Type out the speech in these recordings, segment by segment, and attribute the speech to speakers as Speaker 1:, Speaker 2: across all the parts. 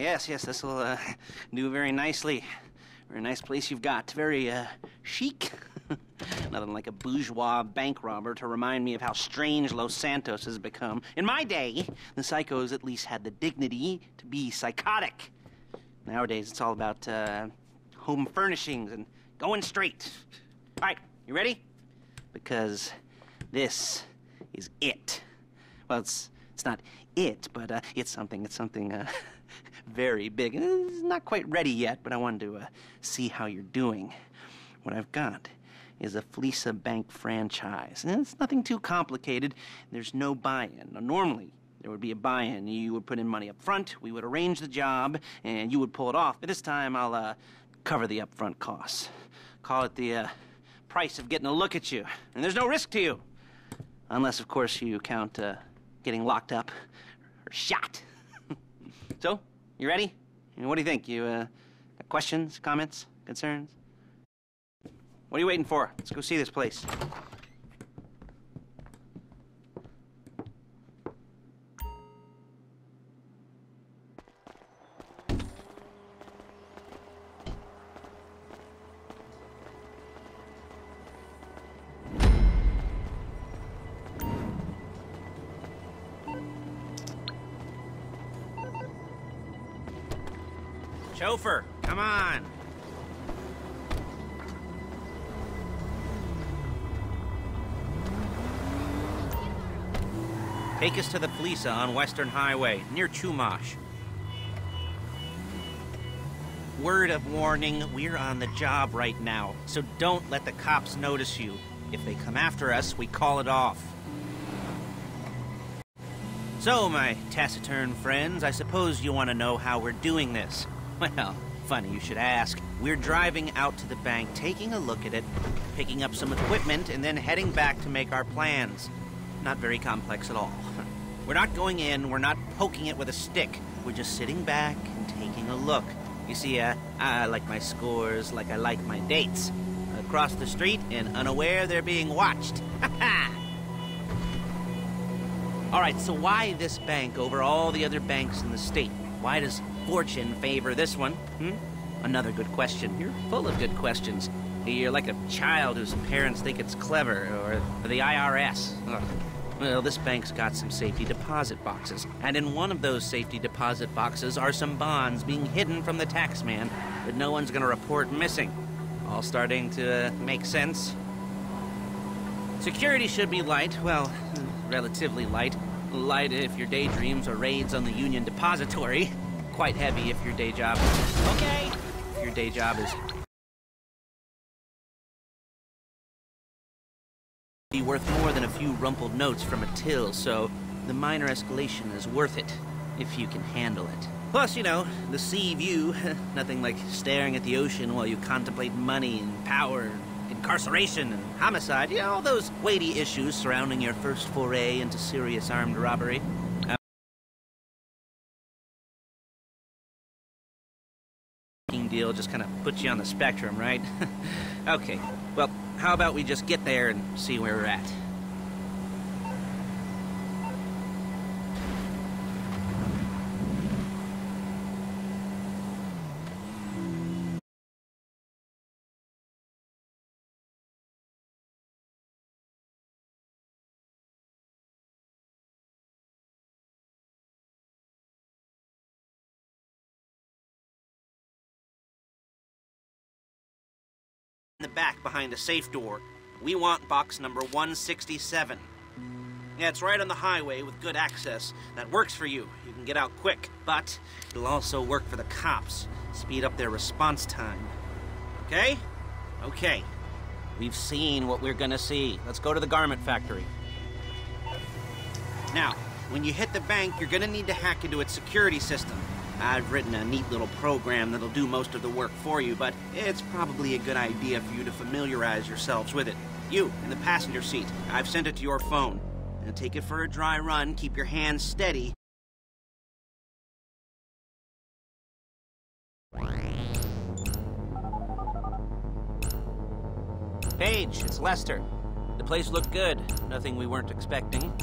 Speaker 1: yes, this will do very nicely. Very nice place you've got. Very chic. Nothing like a bourgeois bank robber to remind me of how strange Los Santos has become. In my day, the psychos at least had the dignity to be psychotic. Nowadays, it's all about home furnishings and going straight. All right, you ready? Because this is it. Well, it's not it, but it's something very big. It's not quite ready yet, but I wanted to see how you're doing. What I've got is a Fleeca Bank franchise. And it's nothing too complicated. There's no buy-in. Now, normally, there would be a buy-in. You would put in money up front, we would arrange the job, and you would pull it off. But this time, I'll cover the upfront costs. Call it the price of getting a look at you. And there's no risk to you. Unless, of course, you count getting locked up or shot. So, you ready? What do you think? You got questions, comments, concerns? What are you waiting for? Let's go see this place. Chauffeur, come on. Take us to the Fleeca on Western Highway, near Chumash. Word of warning, we're on the job right now, so don't let the cops notice you. If they come after us, we call it off. So, my taciturn friends, I suppose you want to know how we're doing this. Well, funny you should ask. We're driving out to the bank, taking a look at it, picking up some equipment, and then heading back to make our plans. Not very complex at all. We're not going in, we're not poking it with a stick. We're just sitting back and taking a look. You see, I like my scores like I like my dates. Across the street and unaware they're being watched. All right, so why this bank over all the other banks in the state? Why does fortune favor this one? Another good question. You're full of good questions. You're like a child whose parents think it's clever, or the IRS. Ugh. Well, this bank's got some safety deposit boxes, and in one of those safety deposit boxes are some bonds being hidden from the taxman that no one's gonna report missing. All starting to make sense? Security should be light, well, relatively light. Light if your daydreams are raids on the Union Depository. Quite heavy if your day job is... Okay! If your day job is... be worth more than a few rumpled notes from a till, so the minor escalation is worth it, if you can handle it. Plus, you know, the sea view, nothing like staring at the ocean while you contemplate money and power, incarceration and homicide, you know, all those weighty issues surrounding your first foray into serious armed robbery. Deal just kind of puts you on the spectrum, right? Okay, well, how about we just get there and see where we're at? In the back behind a safe door. We want box number 167. Yeah, it's right on the highway with good access. That works for you. You can get out quick, but it'll also work for the cops. Speed up their response time. Okay? Okay. We've seen what we're gonna see. Let's go to the garment factory. Now, when you hit the bank, you're gonna need to hack into its security system. I've written a neat little program that'll do most of the work for you, but it's probably a good idea for you to familiarize yourselves with it. You, in the passenger seat, I've sent it to your phone. Now take it for a dry run, keep your hands steady. Paige, it's Lester. The place looked good. Nothing we weren't expecting.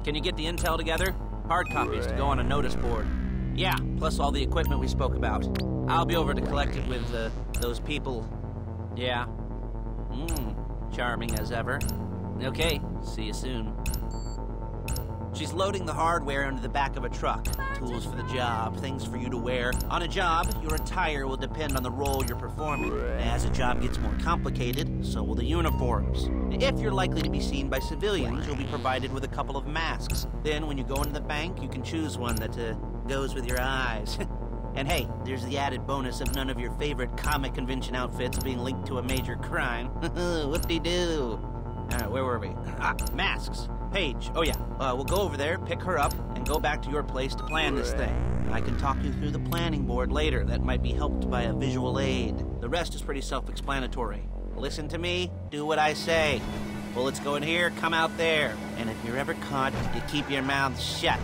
Speaker 1: Can you get the intel together? Hard copies to go on a notice board. Yeah, plus all the equipment we spoke about. I'll be over to collect it with, those people. Yeah. Charming as ever. Okay, see you soon. She's loading the hardware into the back of a truck. Tools for the job, things for you to wear. On a job, your attire will depend on the role you're performing. As the job gets more complicated, so will the uniforms. If you're likely to be seen by civilians, you'll be provided with a couple of masks. Then when you go into the bank, you can choose one that goes with your eyes. And hey, there's the added bonus of none of your favorite comic convention outfits being linked to a major crime. Whoop-de-doo. Where were we? Masks. Paige. Oh yeah, we'll go over there, pick her up, and go back to your place to plan this thing. I can talk you through the planning board later. That might be helped by a visual aid. The rest is pretty self-explanatory. Listen to me, do what I say. Bullets go in here, come out there. And if you're ever caught, you keep your mouth shut.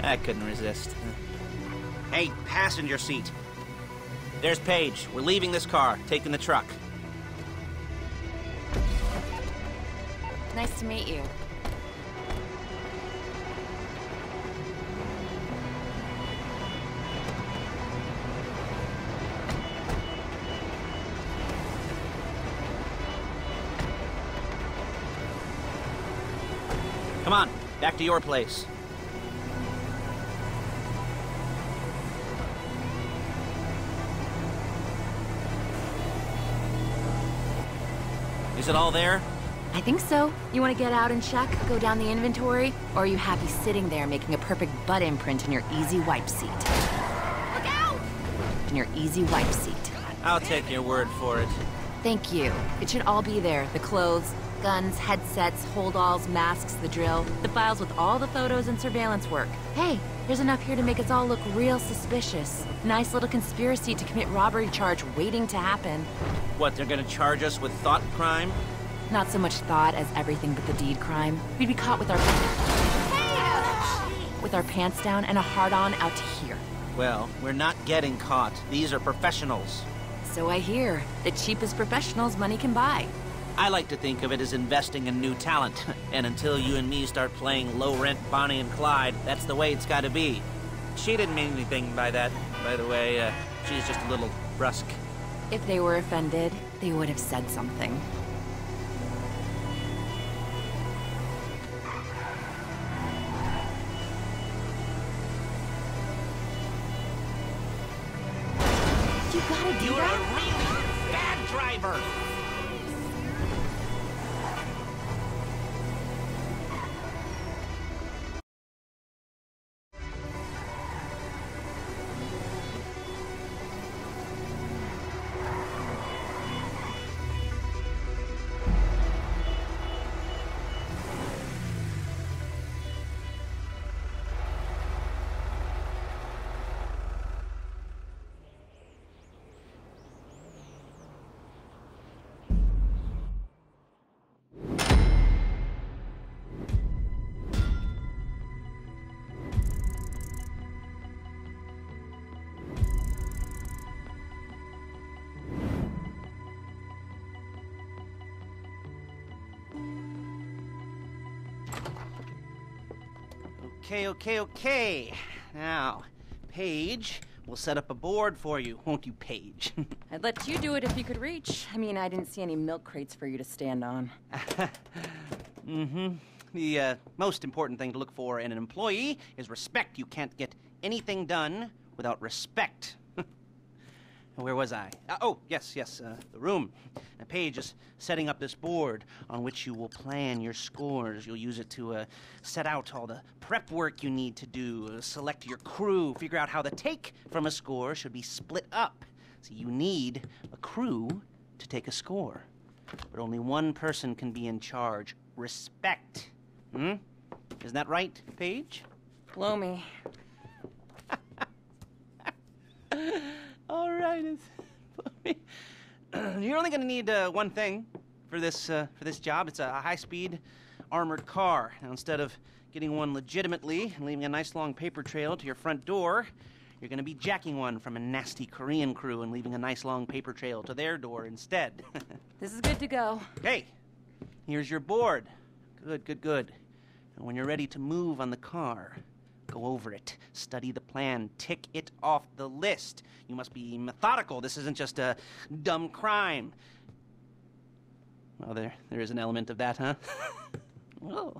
Speaker 1: I couldn't resist. Hey, passenger seat. There's Paige. We're leaving this car, taking the truck.
Speaker 2: Nice to meet you.
Speaker 1: Come on, back to your place. Is it all there?
Speaker 2: I think so. You want to get out and check, go down the inventory, or are you happy sitting there making a perfect butt imprint in your easy wipe seat? Look out! In your easy wipe seat.
Speaker 1: I'll take your word for it.
Speaker 2: Thank you. It should all be there. The clothes, guns, headsets, hold-alls, masks, the drill, the files with all the photos and surveillance work. Hey, there's enough here to make us all look real suspicious. Nice little conspiracy to commit robbery charge waiting to happen.
Speaker 1: What, they're gonna charge us with thought crime?
Speaker 2: Not so much thought as everything but the deed crime. We'd be caught with our pants down and a hard-on out to here.
Speaker 1: Well, we're not getting caught. These are professionals.
Speaker 2: So I hear. The cheapest professionals money can buy.
Speaker 1: I like to think of it as investing in new talent. And until you and me start playing low-rent Bonnie and Clyde, that's the way it's gotta be. She didn't mean anything by that, by the way. She's just a little brusque.
Speaker 2: If they were offended, they would have said something. You gotta do
Speaker 1: You're
Speaker 2: that?
Speaker 1: a really bad driver! Okay. Now, Paige, we'll set up a board for you, won't you, Paige?
Speaker 2: I'd let you do it if you could reach. I mean, I didn't see any milk crates for you to stand on.
Speaker 1: The most important thing to look for in an employee is respect. You can't get anything done without respect. Where was I? Yes, the room. Now, Paige is setting up this board on which you will plan your scores. You'll use it to set out all the prep work you need to do, select your crew, figure out how the take from a score should be split up. So you need a crew to take a score. But only one person can be in charge. Respect. Isn't that right, Paige?
Speaker 2: Blow me.
Speaker 1: All right. You're only going to need one thing for this job. It's a high-speed armored car. Now, instead of getting one legitimately and leaving a nice long paper trail to your front door, you're going to be jacking one from a nasty Korean crew and leaving a nice long paper trail to their door instead.
Speaker 2: This is good to go.
Speaker 1: Hey, here's your board. Good. And when you're ready to move on the car, Go over it. Study the plan. Tick it off the list. You must be methodical. This isn't just a dumb crime. Well, there is an element of that, huh? Oh.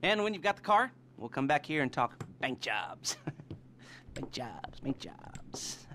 Speaker 1: And when you've got the car, we'll come back here and talk bank jobs. Bank jobs, bank jobs.